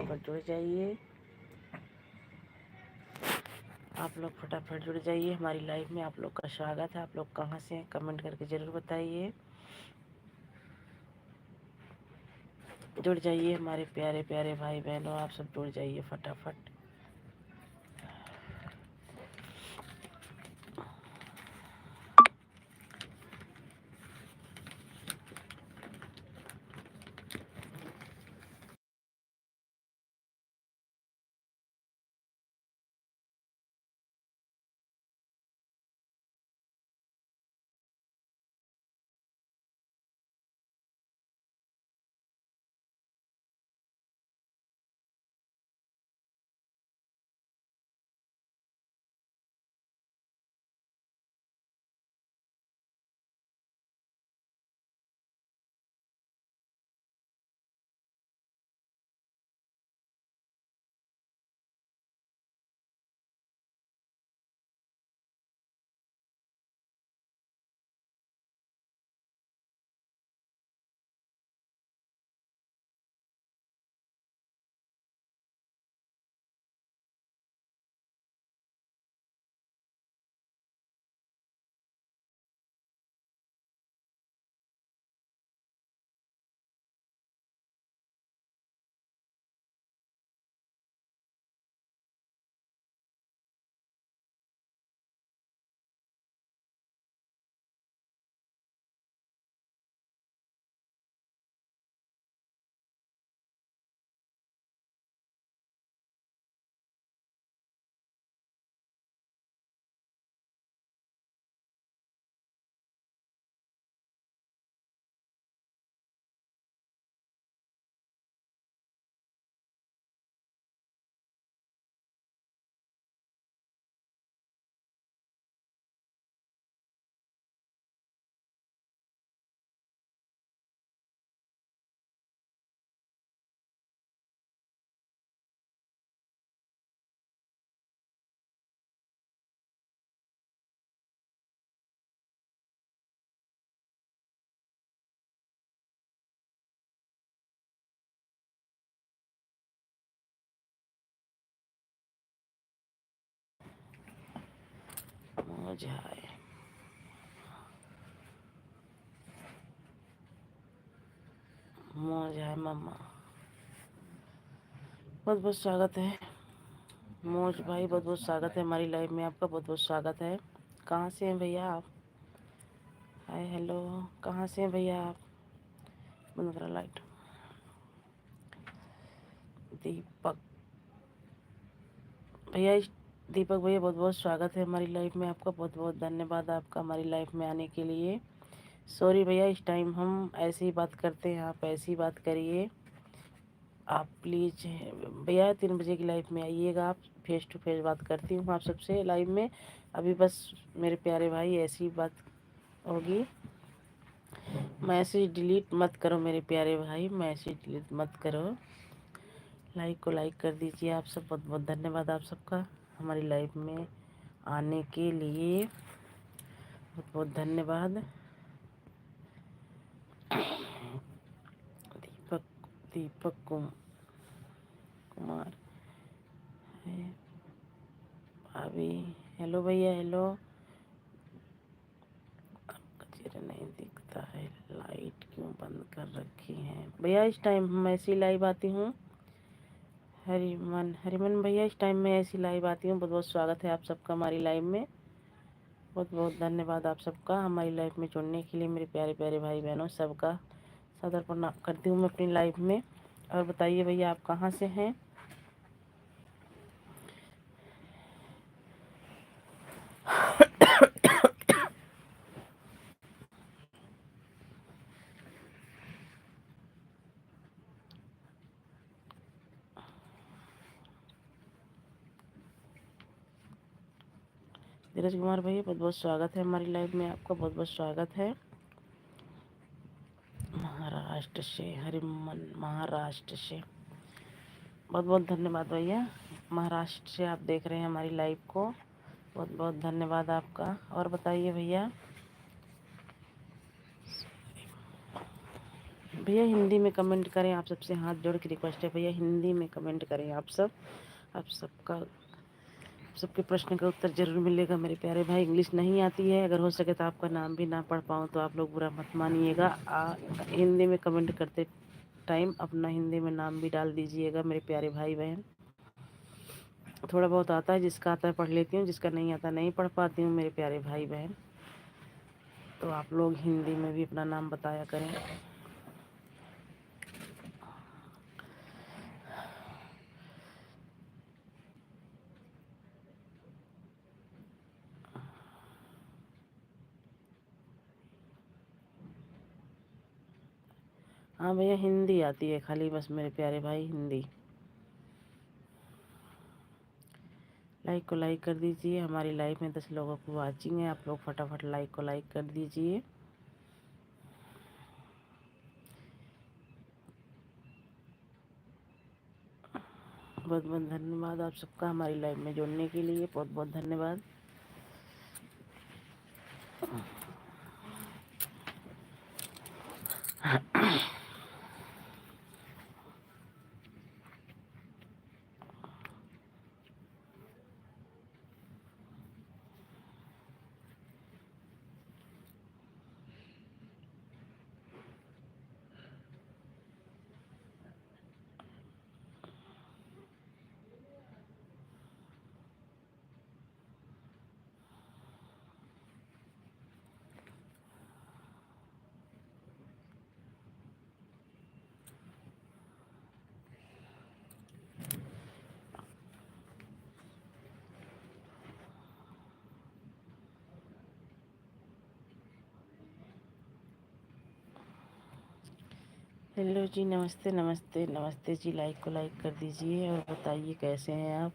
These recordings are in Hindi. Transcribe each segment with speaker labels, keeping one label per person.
Speaker 1: फटाफट जुड़ जाइए। आप लोग फटाफट जुड़ जाइए हमारी लाइव में। आप लोग का स्वागत है। आप लोग कहाँ से हैं कमेंट करके ज़रूर बताइए। जुड़ जाइए हमारे प्यारे प्यारे भाई बहनों, आप सब जुड़ जाइए फटाफट। मौज है, मौज है मम्मा। बहुत बहुत स्वागत है मौज भाई, बहुत बहुत स्वागत है हमारी लाइव में। आपका बहुत बहुत स्वागत है। कहाँ से हैं भैया आप? हाय हेलो, कहाँ से हैं भैया आप? बंद करा लाइट। दीपक भैया, दीपक भैया बहुत बहुत स्वागत है हमारी लाइफ में। आपका बहुत बहुत धन्यवाद आपका हमारी लाइफ में आने के लिए। सॉरी भैया, इस टाइम हम ऐसे ही बात करते हैं, आप ऐसी बात करिए। आप प्लीज़ भैया 3 बजे की लाइफ में आइएगा, आप फेस टू फेस बात करती हूँ आप सबसे लाइव में। अभी बस मेरे प्यारे भाई ऐसी बात होगी। मैसेज डिलीट मत करो मेरे प्यारे भाई, मैसेज डिलीट मत करो। लाइक को लाइक कर दीजिए आप सब। बहुत बहुत धन्यवाद आप सबका हमारी लाइफ में आने के लिए। बहुत बहुत धन्यवाद। दीपक दीपक कुमार है भाभी। हेलो भैया, हेलो। आपका चेहरा नहीं दिखता है, लाइट क्यों बंद कर रखी है भैया? इस टाइम मैं ऐसी लाइव आती हूँ। हरिमन भैया, इस टाइम में ऐसी लाइव आती हूँ। बहुत बहुत स्वागत है आप सबका हमारी लाइव में। बहुत बहुत धन्यवाद आप सबका हमारी लाइफ में जुड़ने के लिए। मेरे प्यारे प्यारे भाई बहनों सबका सादर प्रणाम करती हूँ मैं अपनी लाइफ में। और बताइए भैया आप कहाँ से हैं? धीरज कुमार भैया, बहुत बहुत स्वागत है हमारी लाइफ में। आपका बहुत बहुत स्वागत है। महाराष्ट्र से हरिमन, महाराष्ट्र से बहुत बहुत धन्यवाद भैया। महाराष्ट्र से आप देख रहे हैं हमारी लाइव को, बहुत बहुत धन्यवाद आपका। और बताइए भैया, भैया हिंदी में कमेंट करें, आप सबसे हाथ जोड़ के रिक्वेस्ट है भैया, हिंदी में कमेंट करें आप सब। आप सबके प्रश्न का उत्तर जरूर मिलेगा मेरे प्यारे भाई। इंग्लिश नहीं आती है, अगर हो सके तो आपका नाम भी ना पढ़ पाऊँ तो आप लोग बुरा मत मानिएगा। हिंदी में कमेंट करते टाइम अपना हिंदी में नाम भी डाल दीजिएगा मेरे प्यारे भाई बहन। थोड़ा बहुत आता है, जिसका आता है पढ़ लेती हूँ, जिसका नहीं आता नहीं पढ़ पाती हूँ मेरे प्यारे भाई बहन। तो आप लोग हिंदी में भी अपना नाम बताया करें। हाँ भैया हिंदी आती है खाली बस मेरे प्यारे भाई, हिंदी। लाइक को लाइक कर दीजिए। हमारी लाइव में 10 लोगों को वाचिंग है, आप लोग फटाफट लाइक को लाइक कर दीजिए। बहुत बहुत धन्यवाद आप सबका हमारी लाइव में जुड़ने के लिए, बहुत बहुत धन्यवाद। हेलो जी, नमस्ते नमस्ते नमस्ते जी। लाइक को लाइक कर दीजिए और बताइए कैसे हैं आप।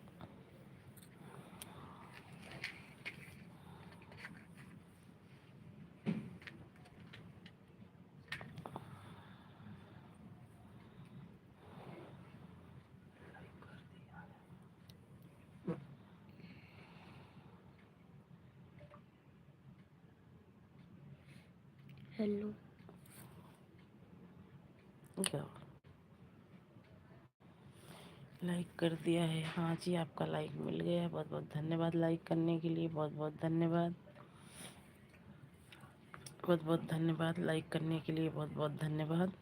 Speaker 2: हेलो।
Speaker 1: क्या लाइक कर दिया है? हाँ जी, आपका लाइक मिल गया, बहुत बहुत धन्यवाद लाइक करने के लिए, बहुत बहुत धन्यवाद। बहुत बहुत धन्यवाद लाइक करने के लिए, बहुत बहुत धन्यवाद।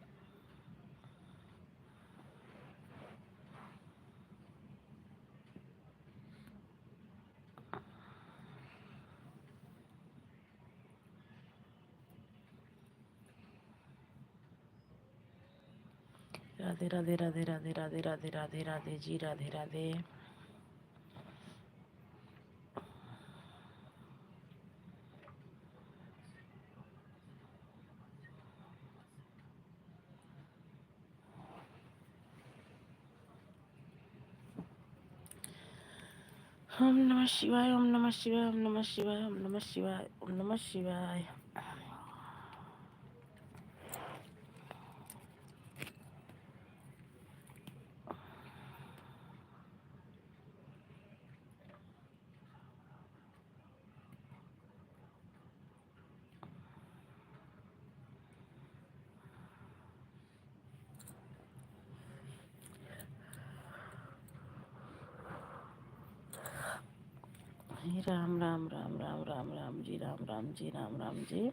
Speaker 1: राधे राधे राधे राधे राधे राधे राधे राधे जी, राधे राधे। ओम नमः शिवाय, ओम नमः शिवाय, ओम नमः शिवाय, ओम नमः शिवाय, ओम नमः शिवाय। राम राम राम राम राम राम जी, राम राम जी, राम राम जी।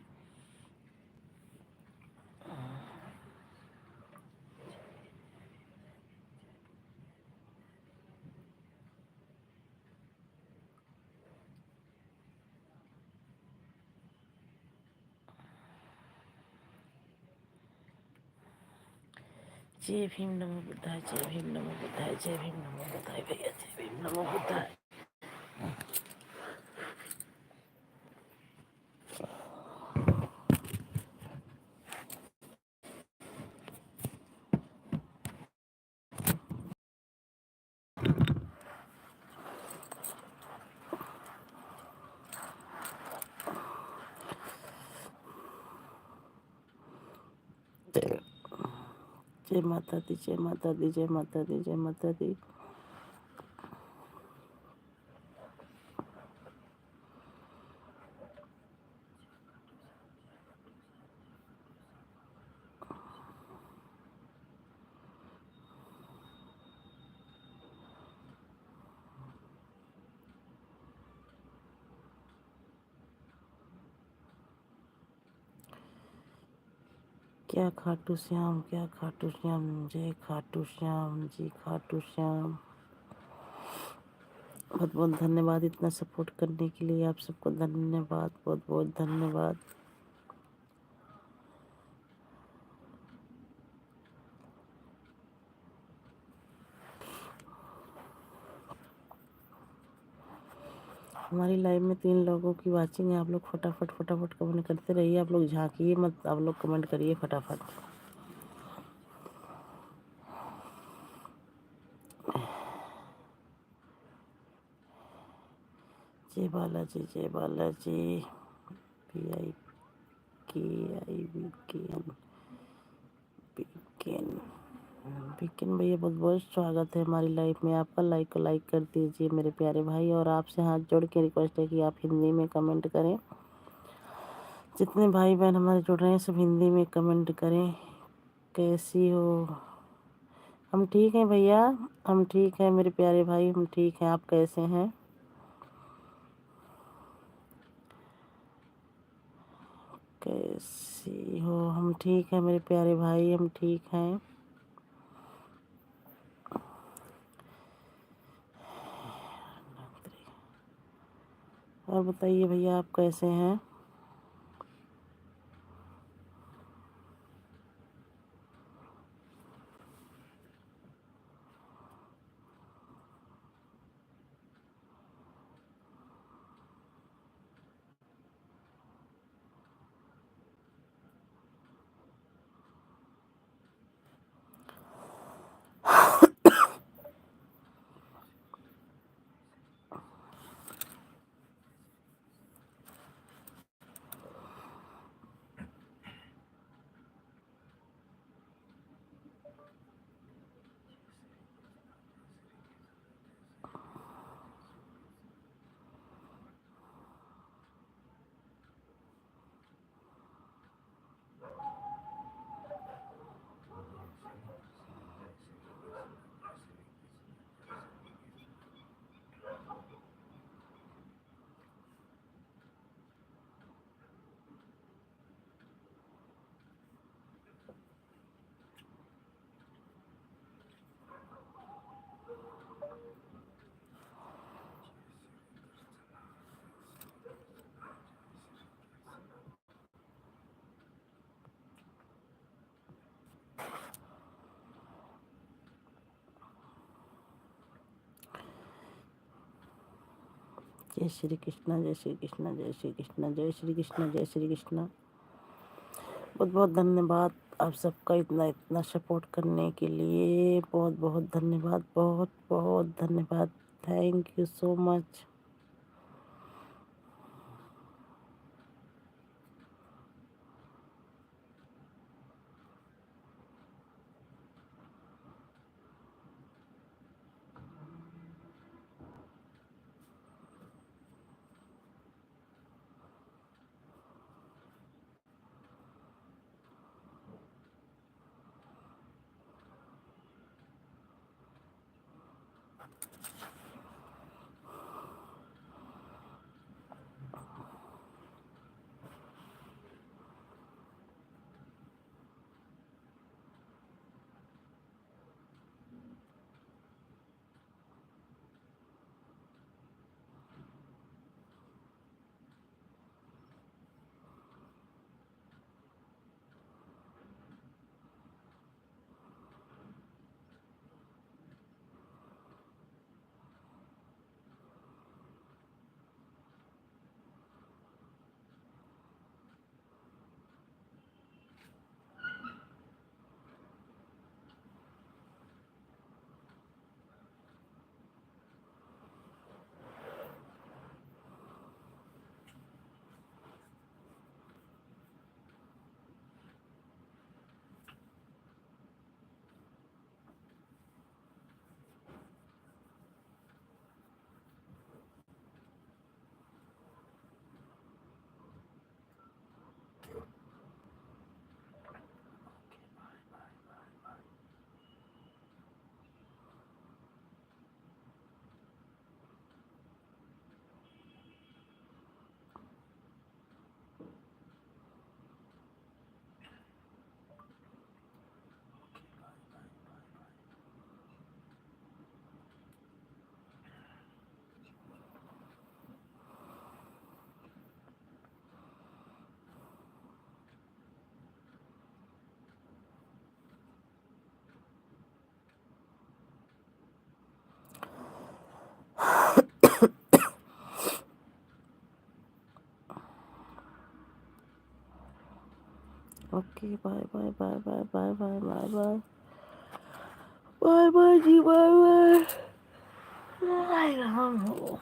Speaker 1: जय भीम नमो बुद्धाय, जय भीम नमो बुद्धाय, जय भीम नमो बुद्धाय भैया, जय भीम नमो बुद्धाय। जय माता दी, जय माता दी, जय माता दी, जय माता दी। क्या खाटू श्याम, क्या खाटू श्याम, जय खाटू श्याम जी, खाटू श्याम। बहुत बहुत धन्यवाद इतना सपोर्ट करने के लिए, आप सबको धन्यवाद, बहुत बहुत धन्यवाद। हमारी लाइव में 3 लोगों की वाचिंग है। आप लोग फटाफट फटाफट कमेंट करते रहिए, आप लोग झांकिए मत, आप लोग कमेंट करिए फटाफट। जय बालाजी, जय बालाजी। PI KIVKN बीकेन, बीकेन भैया बहुत बहुत स्वागत है हमारी लाइफ में आपका। लाइक कर दीजिए मेरे प्यारे भाई, और आपसे हाथ जोड़ के रिक्वेस्ट है कि आप हिंदी में कमेंट करें। जितने भाई बहन हमारे जुड़ रहे हैं सब हिंदी में कमेंट करें। कैसी हो? हम ठीक हैं भैया, हम ठीक हैं मेरे प्यारे भाई, हम ठीक हैं। आप कैसे हैं? कैसी हो? हम ठीक हैं मेरे प्यारे भाई, हम ठीक हैं। और बताइए भैया आप कैसे हैं? जय श्री कृष्णा, जय श्री कृष्णा, जय श्री कृष्णा, जय श्री कृष्णा, जय श्री कृष्णा। बहुत बहुत धन्यवाद आप सबका इतना इतना सपोर्ट करने के लिए। बहुत बहुत धन्यवाद, बहुत बहुत धन्यवाद। Thank you so much. Okay, bye bye bye bye bye bye bye bye bye bye bye, bye bye. आए राम हो।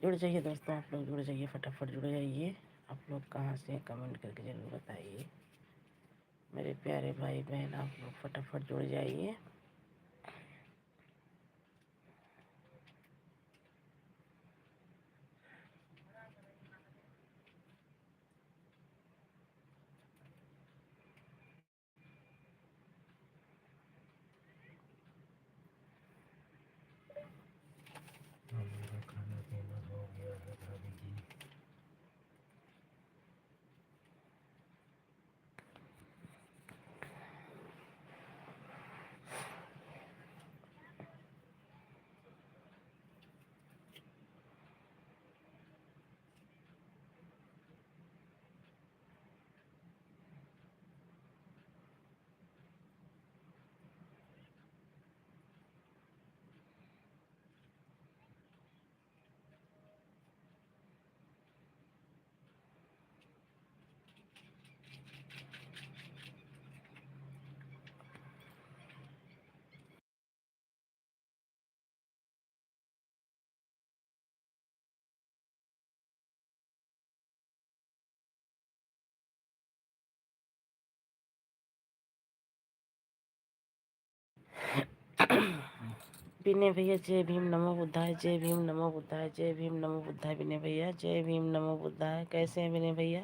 Speaker 1: जुड़ जाइए दोस्तों, आप लोग जुड़ जाइए, फटाफट जुड़ जाइए। आप लोग कहाँ से कमेंट करके ज़रूर बताइए। मेरे प्यारे भाई बहन, आप लोग फटाफट जुड़ जाइए। विनय भैया, जय भीम नमो बुद्धाय, जय भीम नमो बुद्धाय, जय भीम नमो बुद्धाय। विनय भैया, जय भीम नमो बुद्धाय। कैसे हैं विनय भैया?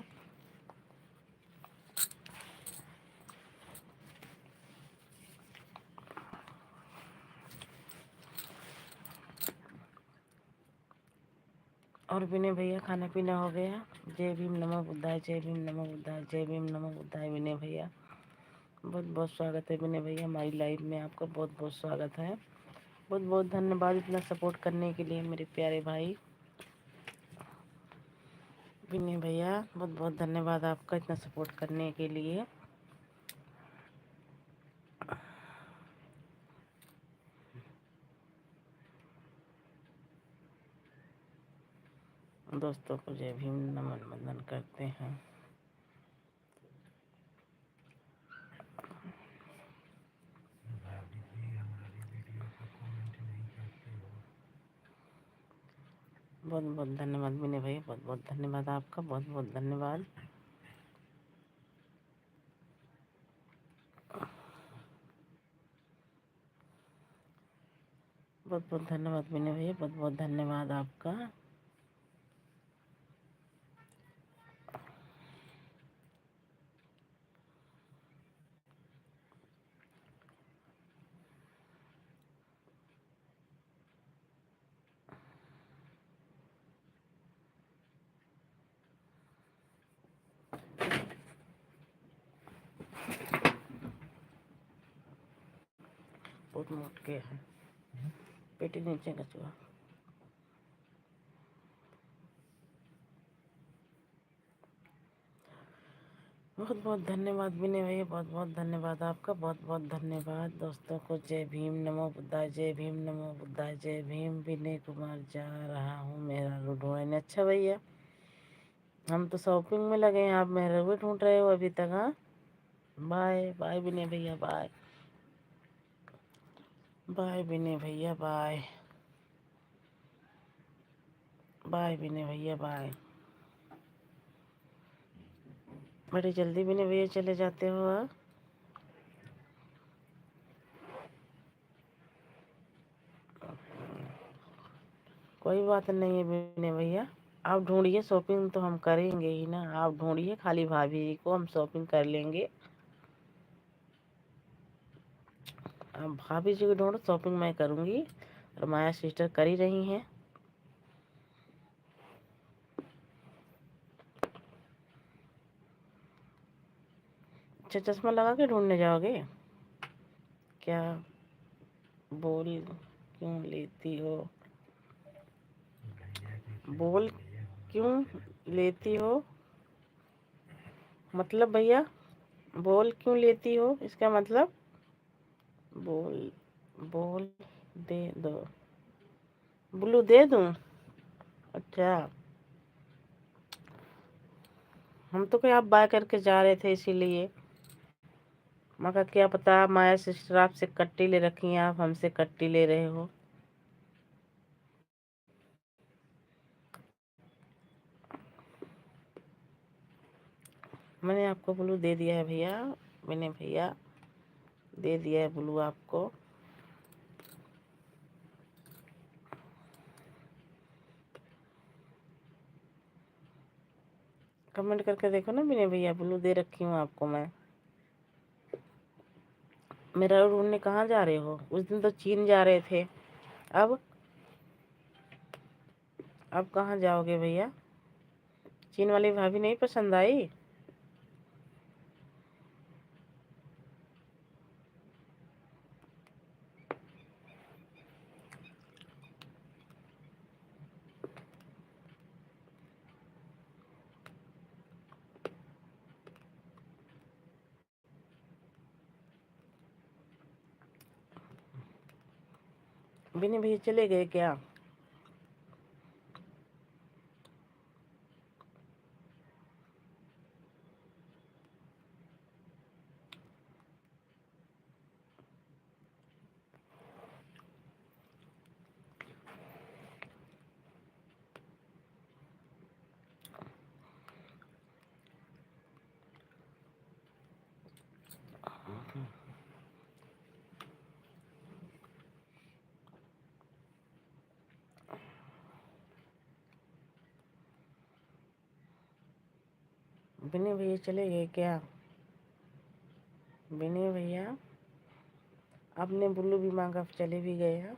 Speaker 1: और विनय भैया, खाना पीना हो गया? जय भीम नमो बुद्धाय, जय भीम नमो बुद्धाय, जय भीम नमो बुद्धाय। विनय भैया, बहुत बहुत स्वागत है विनय भैया, हमारी लाइव में आपका बहुत बहुत स्वागत है। बहुत बहुत धन्यवाद इतना सपोर्ट करने के लिए मेरे प्यारे भाई विनय भैया। बहुत बहुत धन्यवाद आपका इतना सपोर्ट करने के लिए। दोस्तों को जय भीम, नमन वंदन करते हैं। बहुत बहुत धन्यवाद विनय भाई, बहुत बहुत धन्यवाद आपका, बहुत बहुत धन्यवाद। बहुत बहुत धन्यवाद विनय भैया, बहुत बहुत धन्यवाद आपका। बहुत मोट के है पेटी नीचे कचुआ। बहुत बहुत धन्यवाद विनय भैया, बहुत बहुत धन्यवाद आपका, बहुत बहुत धन्यवाद। दोस्तों को जय भीम, नमो बुद्धाय, जय भीम, नमो बुद्धाय, जय भीम। विनय कुमार, जा रहा हूँ मेरा रू ढूंढने। अच्छा भैया, हम तो शॉपिंग में लगे हैं, आप मेरा रू ढूंढ रहे हो अभी तक। हाँ, बाय बाय विनय भैया, बाय बाय विनय भैया, बाय बाय विनय भैया, बाय। बड़ी जल्दी विनय भैया चले जाते हो आप। कोई बात नहीं है विनय भैया, आप ढूंढिए, शॉपिंग तो हम करेंगे ही ना। आप ढूंढिए खाली भाभी जी को, हम शॉपिंग कर लेंगे। आप भाभी जी को ढूंढो, शॉपिंग मैं करूँगी। और माया सिस्टर कर ही रही हैं। अच्छा, चश्मा लगा के ढूंढने जाओगे क्या? बोल क्यों लेती हो? बोल क्यों लेती हो मतलब भैया, बोल क्यों लेती हो इसका मतलब? बोल बोल दे दो। ब्लू दे दूं? अच्छा, हम तो क्या आप बाय करके जा रहे थे इसीलिए। मगर क्या पता माया सिस्टर आपसे कट्टी ले रखी हैं, आप हमसे कट्टी ले रहे हो। मैंने आपको ब्लू दे दिया है भैया, मैंने भैया दे दिया है ब्लू आपको। कमेंट करके देखो ना विनय भैया, ब्लू दे रखी हूँ आपको मैं। मेरा ढूंढने कहाँ जा रहे हो? उस दिन तो चीन जा रहे थे, अब अब कहाँ जाओगे भैया? चीन वाली भाभी नहीं पसंद आई? विनय भैया चले गए क्या? विनय भैया चले गए क्या? विनय भैया, आपने ब्लू भी मांगा, चले भी गए हैं।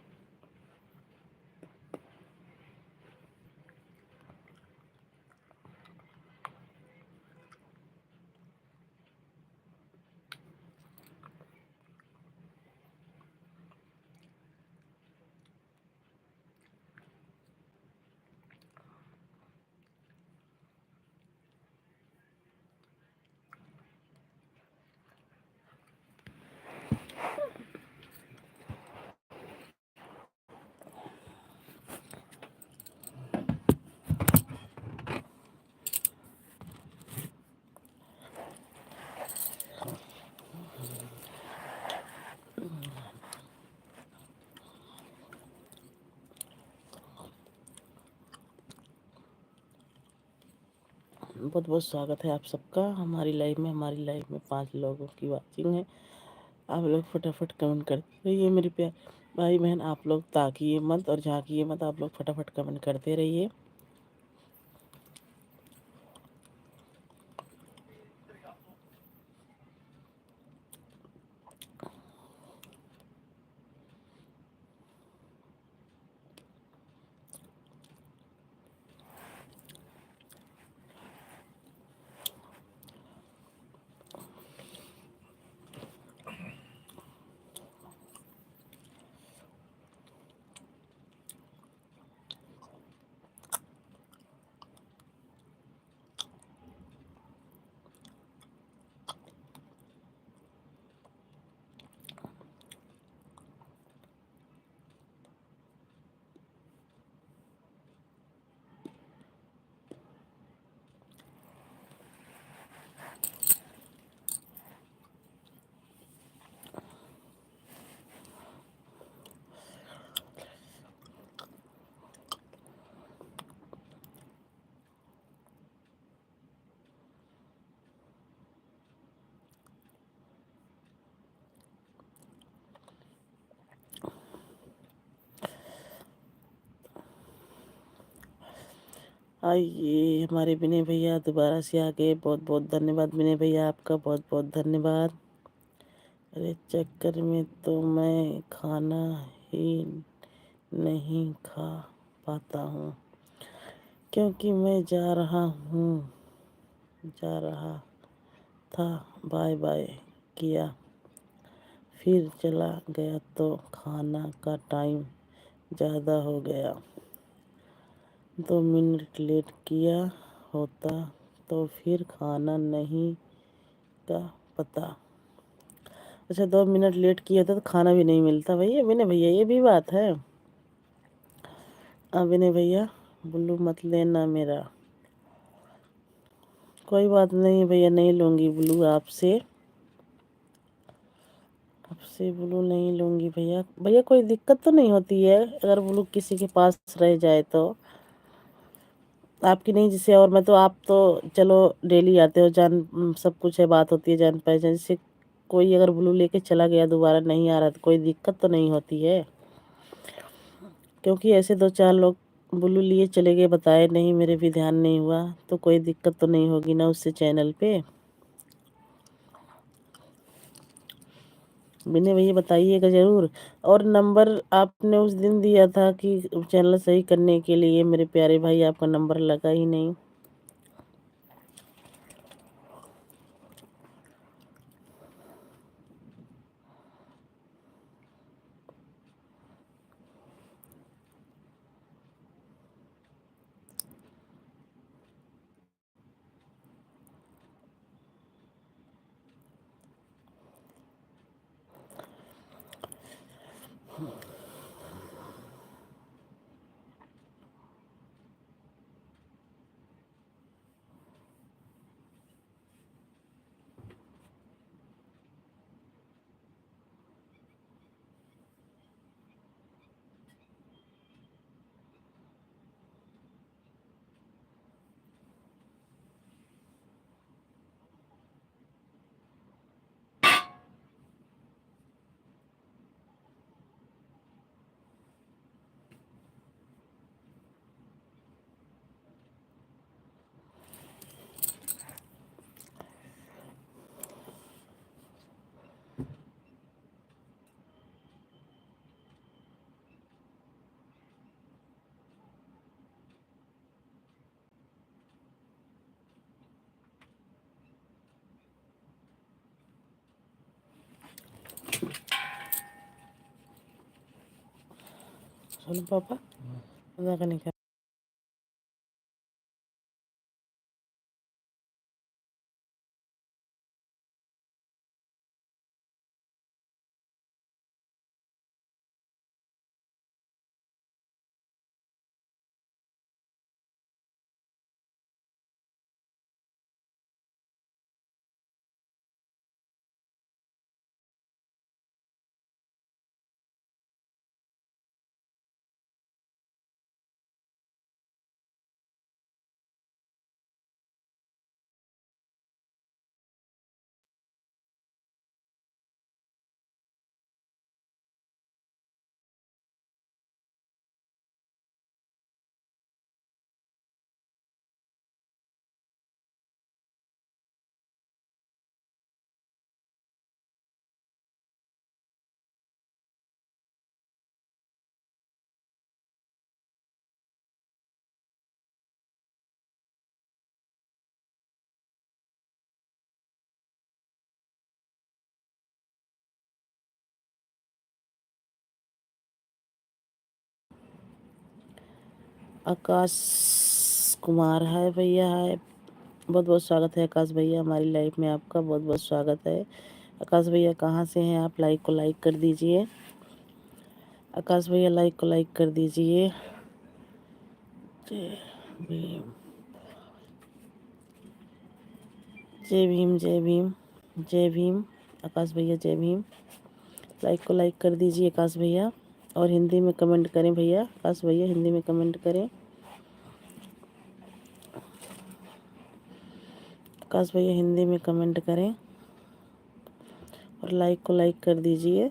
Speaker 1: बहुत बहुत स्वागत है आप सबका हमारी लाइफ में। हमारी लाइफ में 5 लोगों की वाचिंग है। आप लोग फटाफट कमेंट करते रहिए मेरे प्यार भाई बहन। आप लोग ताकिए मत और झांकिए मत, आप लोग फटाफट कमेंट करते रहिए। आइए हमारे विनय भैया दोबारा से आ गए। बहुत बहुत धन्यवाद विनय भैया, आपका बहुत बहुत धन्यवाद। अरे चक्कर में तो मैं खाना ही नहीं खा पाता हूँ, क्योंकि मैं जा रहा था, बाय बाय किया, फिर चला गया तो खाना का टाइम ज़्यादा हो गया। 2 मिनट लेट किया होता तो फिर खाना नहीं का पता। अच्छा, 2 मिनट लेट किया था तो खाना भी नहीं मिलता भैया। विनय भैया ये भी बात है। अब विनय भैया बुल्लू मत लेना मेरा। कोई बात नहीं भैया, नहीं लूँगी बुल्लू आपसे। आपसे बुल्लू नहीं लूँगी भैया। भैया कोई दिक्कत तो नहीं होती है अगर बुल्लू किसी के पास रह जाए तो? आपकी नहीं जैसे, और मैं तो, आप तो चलो डेली आते हो, सब कुछ है, बात होती है जान पहचान। जैसे कोई अगर ब्लू लेके चला गया दोबारा नहीं आ रहा तो कोई दिक्कत तो नहीं होती है? क्योंकि ऐसे 2-4 लोग ब्लू लिए चले गए, बताए नहीं, मेरे भी ध्यान नहीं हुआ, तो कोई दिक्कत तो नहीं होगी ना उससे चैनल पे? विनय भैया बताइएगा ज़रूर। और नंबर आपने उस दिन दिया था कि चैनल सही करने के लिए, मेरे प्यारे भाई आपका नंबर लगा ही नहीं। सुनो पापा, मजा का नहीं आकाश कुमार है भैया, है। बहुत बहुत स्वागत है आकाश भैया, हमारी लाइफ में आपका बहुत बहुत स्वागत है। आकाश भैया कहाँ से हैं आप? लाइक को लाइक कर दीजिए। आकाश भैया लाइक को लाइक कर दीजिए। जय भीम, जय भीम, जय भीम, जय भीम। आकाश भैया जय भीम। लाइक को लाइक कर दीजिए आकाश भैया, और हिंदी में कमेंट करें भैया। आकाश भैया हिंदी में कमेंट करें। आकाश भैया हिंदी में कमेंट करें और लाइक को लाइक कर दीजिए।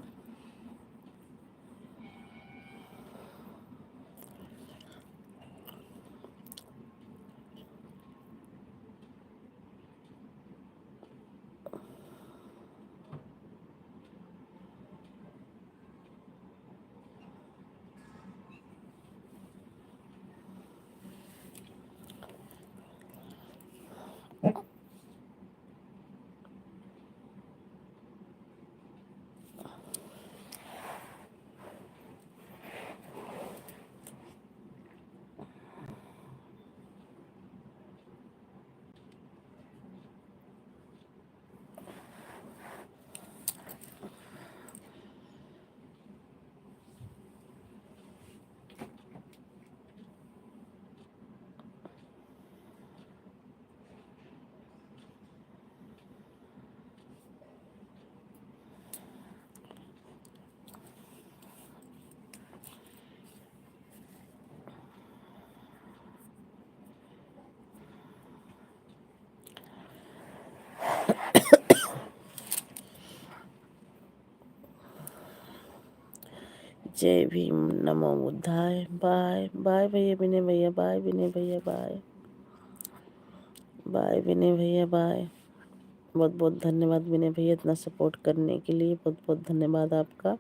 Speaker 1: जय भीम, नमो बुद्धाय। बाय बाय भैया विनय भैया, बाय विनय भैया, बाय बाय विनय भैया, बाय। बहुत बहुत धन्यवाद विनय भैया, इतना सपोर्ट करने के लिए बहुत बहुत धन्यवाद आपका।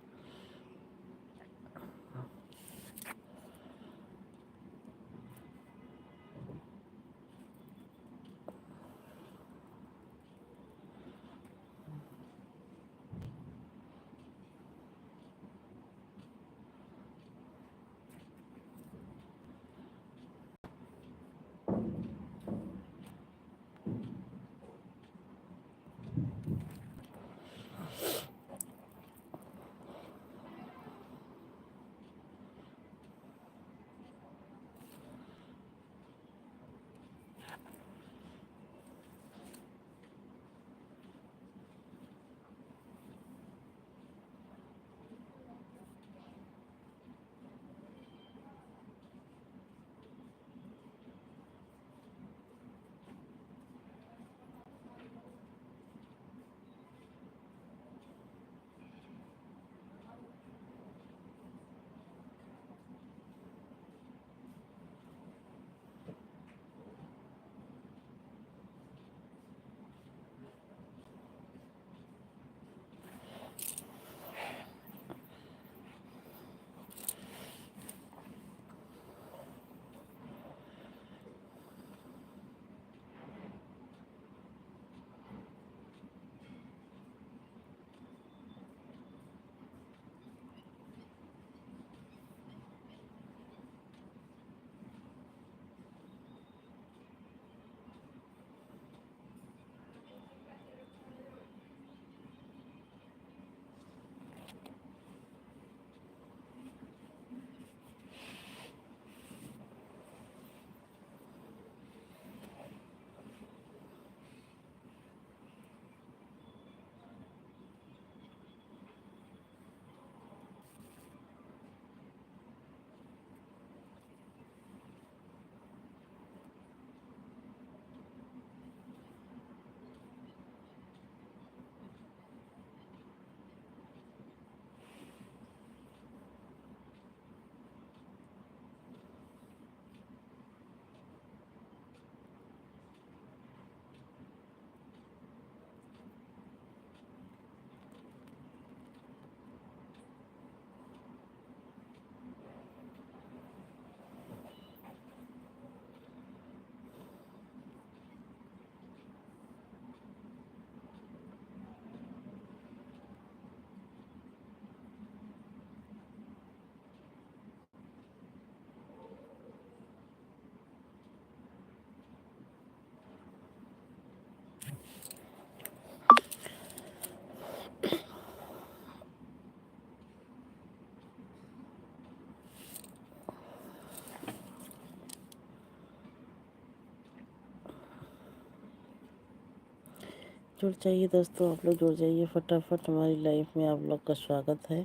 Speaker 1: जुड़ जाइए दोस्तों, आप लोग जुड़ जाइए फटाफट। हमारी लाइफ में आप लोग का स्वागत है।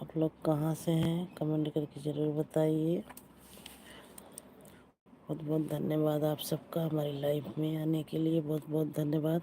Speaker 1: आप लोग कहाँ से हैं कमेंट करके ज़रूर बताइए। बहुत बहुत धन्यवाद आप सबका हमारी लाइफ में आने के लिए, बहुत बहुत धन्यवाद।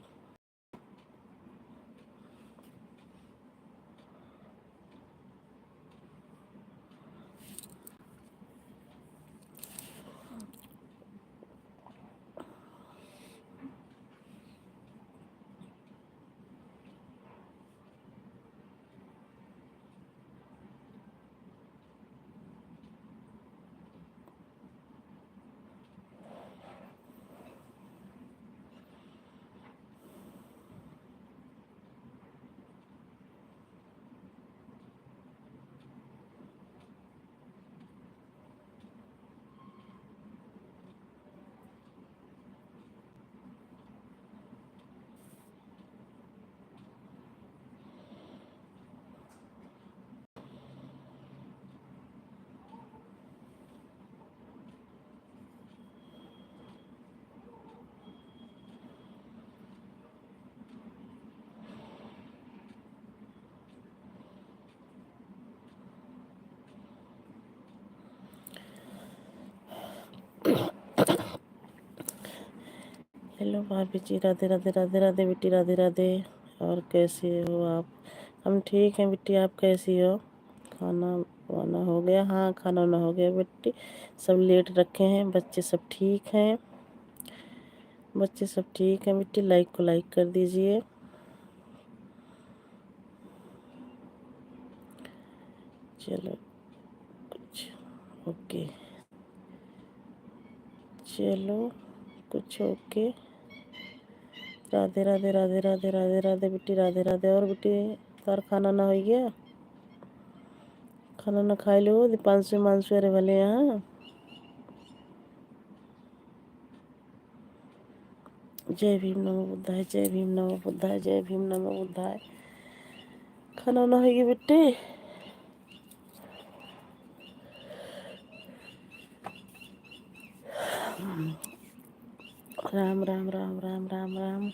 Speaker 1: हेलो भाभी जी, राधे राधे राधे राधे बेटी, राधे राधे। और कैसे हो आप? हम ठीक हैं बेटी, आप कैसी हो? खाना वाना हो गया? हाँ, खाना वाना हो गया बेटी। सब लेट रखे हैं, बच्चे सब ठीक हैं? बच्चे सब ठीक हैं बेटी। लाइक को लाइक कर दीजिए। चलो कुछ ओके, चलो कुछ ओके। राधे राधे राधे राधे राधे राधे बेटी, राधे राधे। और बेटी तार खाना ना हो गया? खाना ना खाई लो दीपांशु मानसु अरे भले यहाँ। जय भीम नमो बुद्धाय, जय भीम नमो बुद्धाय, जय भीम नमो बुद्धाय। खाना ना हो गया बेटे? राम राम राम राम राम राम।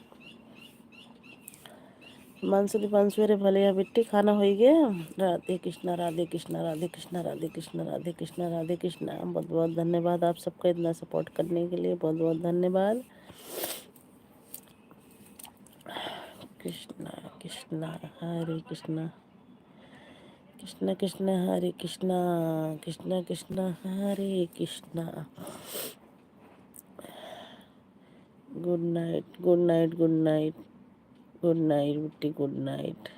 Speaker 1: मानसु दीपांशु अरे भले यहाँ बेटी, खाना हो गया? राधे कृष्णा राधे कृष्णा राधे कृष्णा राधे कृष्णा राधे कृष्णा राधे कृष्णा। बहुत बहुत धन्यवाद आप सबका इतना सपोर्ट करने के लिए, बहुत बहुत धन्यवाद। Krishna Krishna Hare Krishna, Krishna Krishna Hare Krishna, Krishna Krishna Hare Krishna. Good night good night good night good night बेटी, गुड नाइट।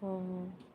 Speaker 1: हम्म।